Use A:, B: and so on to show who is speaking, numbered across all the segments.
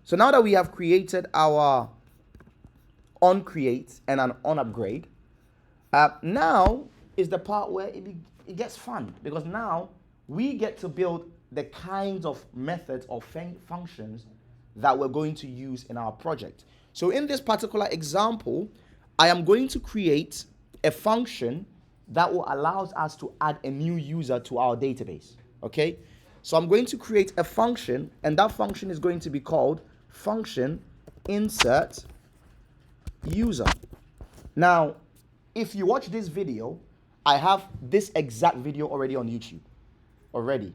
A: So now that we have created our on create and an on upgrade, now is the part where it gets fun, because now we get to build the kinds of methods or functions that we're going to use in our project. So in this particular example, I am going to create a function that will allow us to add a new user to our database. Okay, so I'm going to create a function, and that function is going to be called function insert user. Now, if you watch this video, I have this exact video already on YouTube already.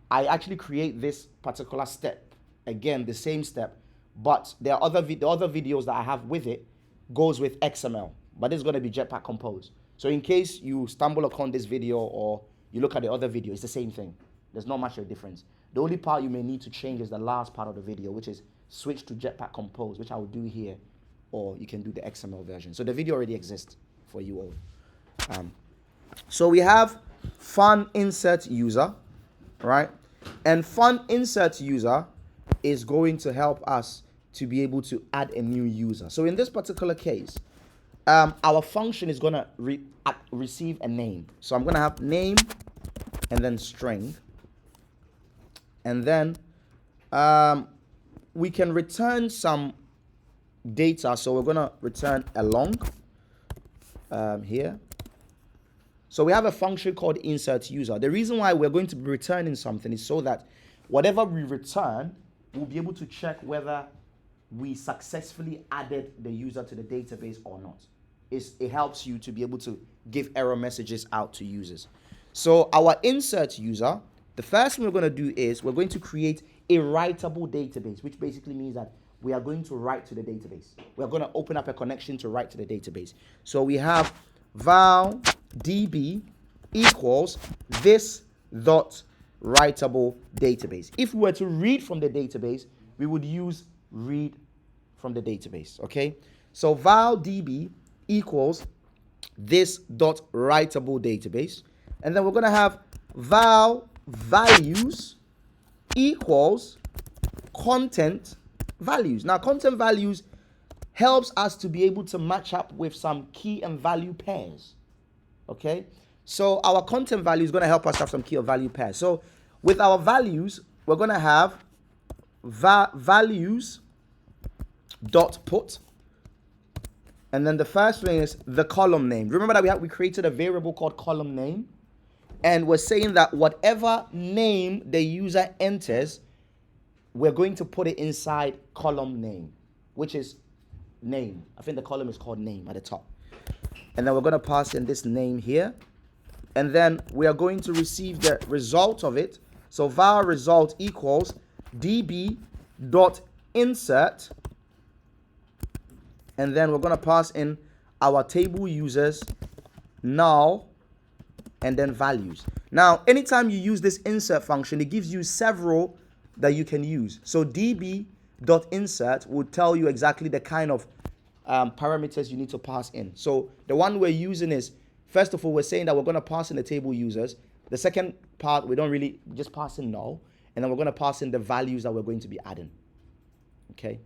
A: I actually create this particular step, again the same step, but there are other videos that I have with it goes with XML, but this is going to be Jetpack Compose. So in case you stumble upon this video or you look at the other video, it's the same thing. There's not much of a difference. The only part you may need to change is the last part of the video, which is switch to Jetpack Compose, which I will do here, or you can do the XML version. So the video already exists for you all. So we have fun insert user, right? And fun insert user is going to help us to be able to add a new user. So in this particular case, our function is going to receive a name. So I'm going to have name and then string. And then we can return some data. So we're going to return a long here. So we have a function called insert user. The reason why we're going to be returning something is so that whatever we return, we'll be able to check whether we successfully added the user to the database or not. It helps you to be able to give error messages out to users. So our insert user, the first thing we're going to do is we're going to create a writable database, which basically means that we are going to write to the database. We're going to open up a connection to write to the database. So we have val db equals this dot writable database. If we were to read from the database, we would use read from the database. Okay, so val db equals this dot writable database, and then we're going to have val values equals content values. Now content values helps us to be able to match up with some key and value pairs. Okay, so our content value is going to help us have some key or value pairs. So with our values, we're going to have values dot put, and then the first thing is the column name. Remember that we created a variable called column name, and we're saying that whatever name the user enters, we're going to put it inside column name, which is name. I think the column is called name at the top. And then we're going to pass in this name here. And then we are going to receive the result of it. So var result equals db.insert. And then we're going to pass in our table users, null, and then values. Now, anytime you use this insert function, it gives you several that you can use. So db.insert will tell you exactly the kind of parameters you need to pass in. So the one we're using is, first of all, we're saying that we're going to pass in the table users. The second part, we don't really just pass in null. And then we're going to pass in the values that we're going to be adding. Okay.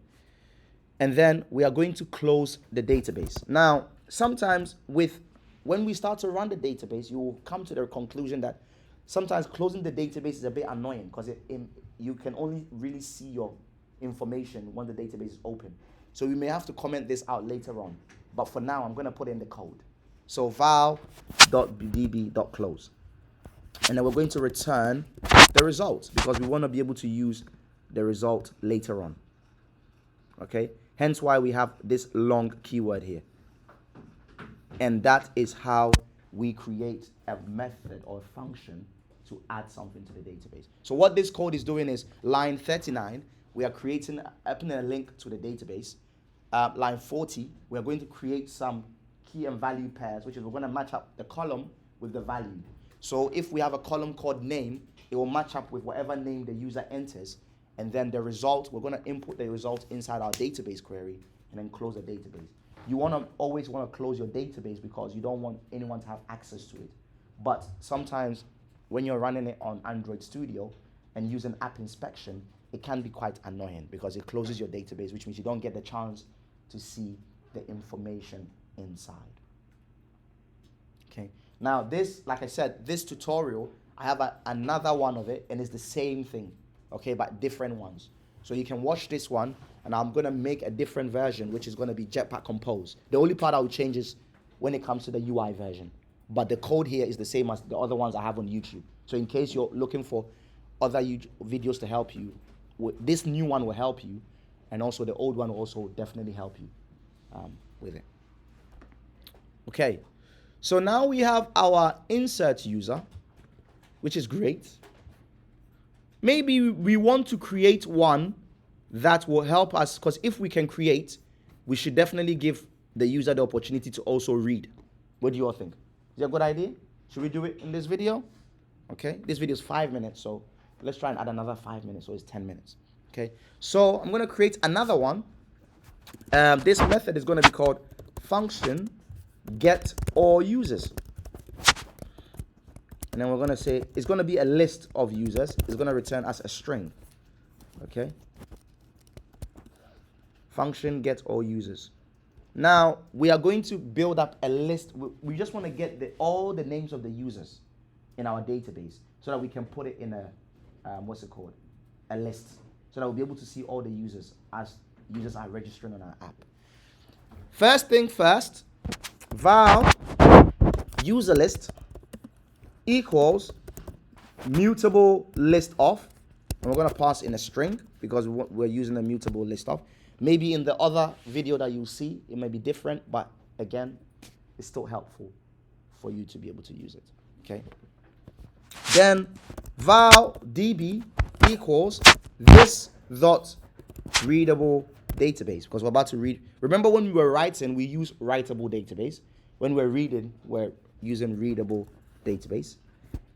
A: And then we are going to close the database. Now, sometimes when we start to run the database, you will come to the conclusion that sometimes closing the database is a bit annoying, because you can only really see your information when the database is open. So we may have to comment this out later on. But for now, I'm going to put in the code. So val.db.close. And then we're going to return the result, because we want to be able to use the result later on. Okay? Hence why we have this long keyword here. And that is how we create a method or a function to add something to the database. So what this code is doing is line 39, we are creating a link to the database. Line 40, we're going to create some key and value pairs, which is we're going to match up the column with the value. So if we have a column called name, it will match up with whatever name the user enters. And then the result, we're going to input the result inside our database query and then close the database. You always want to close your database because you don't want anyone to have access to it. But sometimes when you're running it on Android Studio and using app inspection, it can be quite annoying because it closes your database, which means you don't get the chance to see the information inside. Okay. Now this, like I said, this tutorial, I have another one of it, and it's the same thing, okay, but different ones. So you can watch this one, and I'm going to make a different version, which is going to be Jetpack Compose. The only part I will change is when it comes to the UI version. But the code here is the same as the other ones I have on YouTube. So in case you're looking for other videos to help you, this new one will help you, and also the old one will also definitely help you with it. Okay, so now we have our insert user, which is great. Maybe we want to create one that will help us, because if we can create, we should definitely give the user the opportunity to also read. What do you all think? Is that a good idea? Should we do it in this video? Okay, this video is 5 minutes, so let's try and add another 5 minutes, so it's 10 minutes. Okay, so I'm going to create another one. This method is going to be called function get all users. And then we're going to say it's going to be a list of users. It's going to return as a string. Okay. Function get all users. Now we are going to build up a list. We just want to get all the names of the users in our database so that we can put it in a a list, so that we'll be able to see all the users as users are registering on our app. First thing first, val user list equals mutable list of, and we're going to pass in a string because we're using a mutable list of. Maybe in the other video that you'll see, it may be different, but again, it's still helpful for you to be able to use it. Okay. Then val db equals this dot readable database, because we're about to read. Remember when we were writing, we use writable database. When we're reading, we're using readable database.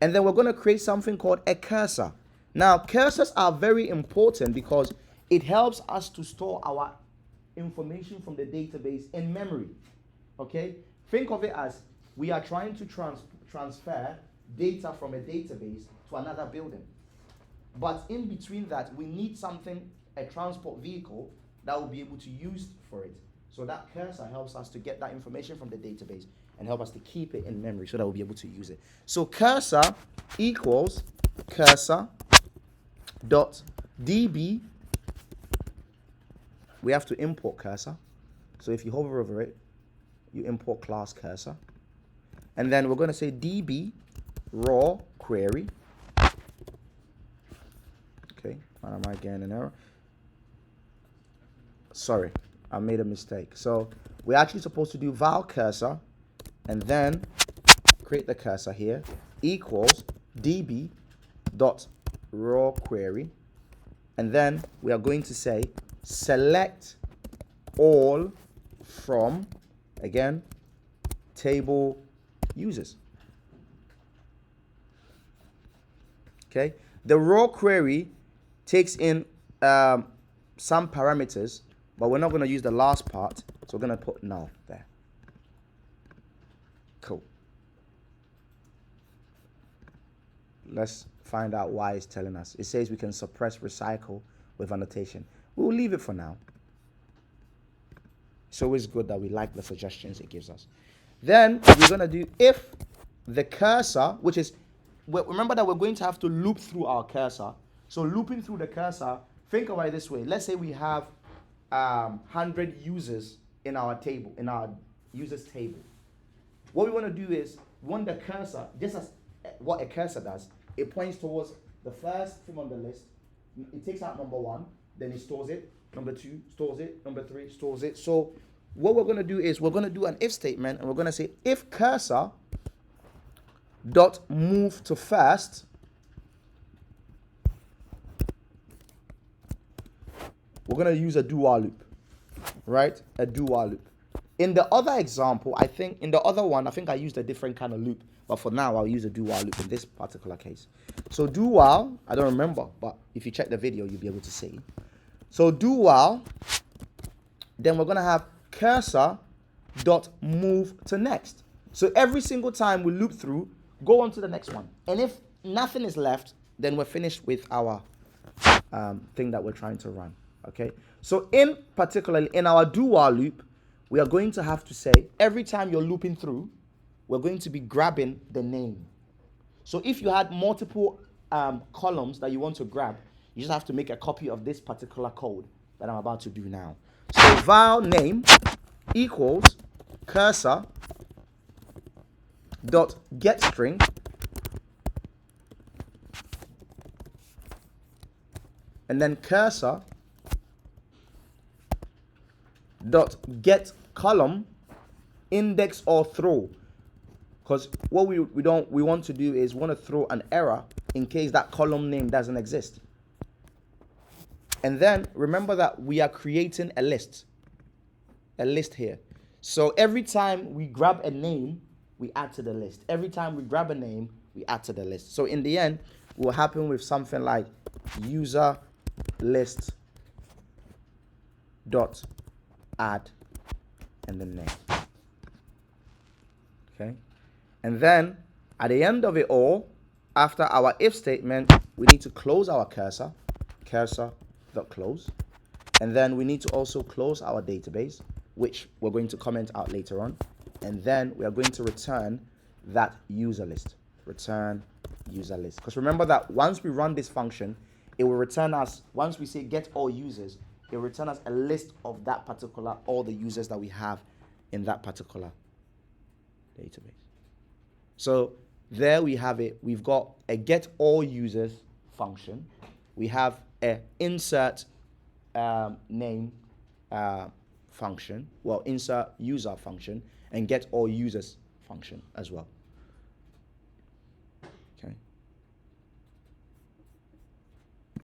A: And then we're going to create something called a cursor. Now, cursors are very important because it helps us to store our information from the database in memory. Okay? Think of it as we are trying to transfer data from a database to another building. But in between that, we need something, a transport vehicle, that will be able to use for it. So that cursor helps us to get that information from the database and help us to keep it in memory so that we'll be able to use it. So cursor equals cursor dot db. We have to import cursor. So if you hover over it, you import class cursor. And then we're going to say db raw query. Okay, why am I getting an error? Sorry, I made a mistake. So we're actually supposed to do val cursor and then create the cursor here equals db dot raw query, and then we are going to say select all from, again, table users. Okay, the raw query takes in some parameters, but we're not going to use the last part, so we're going to put null there. Cool. Let's find out why it's telling us. It says we can suppress recycle with annotation. We'll leave it for now. It's always good that we like the suggestions it gives us. Then we're going to do if the cursor, which is, remember that we're going to have to loop through our cursor. So looping through the cursor, think about it this way. Let's say we have 100 users in our table, in our users table. What we want to do is, we want the cursor, just as what a cursor does, it points towards the first thing on the list. It takes out number 1, then it stores it. Number 2 stores it. Number 3 stores it. So what we're going to do is we're going to do an if statement, and we're going to say if cursor dot move to first, we're going to use a do while loop, right? A do while loop. In the other example, I think I used a different kind of loop, but for now I'll use a do while loop in this particular case. So do while, I don't remember, but if you check the video, you'll be able to see. So do while, then we're going to have cursor dot move to next. So every single time we loop through, go on to the next one. And if nothing is left, then we're finished with our thing that we're trying to run. Okay, so particularly in our do while loop, we are going to have to say every time you're looping through, we're going to be grabbing the name. So if you had multiple columns that you want to grab, you just have to make a copy of this particular code that I'm about to do now. So val name equals cursor dot get string and then cursor dot get column index or throw, because what we want to do is want to throw an error in case that column name doesn't exist. And then remember that we are creating a list here. So every time we grab a name, we add to the list. Every time we grab a name, we add to the list. So in the end, it will happen with something like user list dot add and then name. Okay, and then at the end of it all, after our if statement, we need to close our cursor dot close, and then we need to also close our database, which we're going to comment out later on, and then we are going to return that user list. Return user list, because remember that once we run this function, it will return us, once we say get all users, it will return us a list of that particular, all the users that we have in that particular database. So there we have it. We've got a get all users function. We have a insert name function, well, insert user function, and get all users function as well.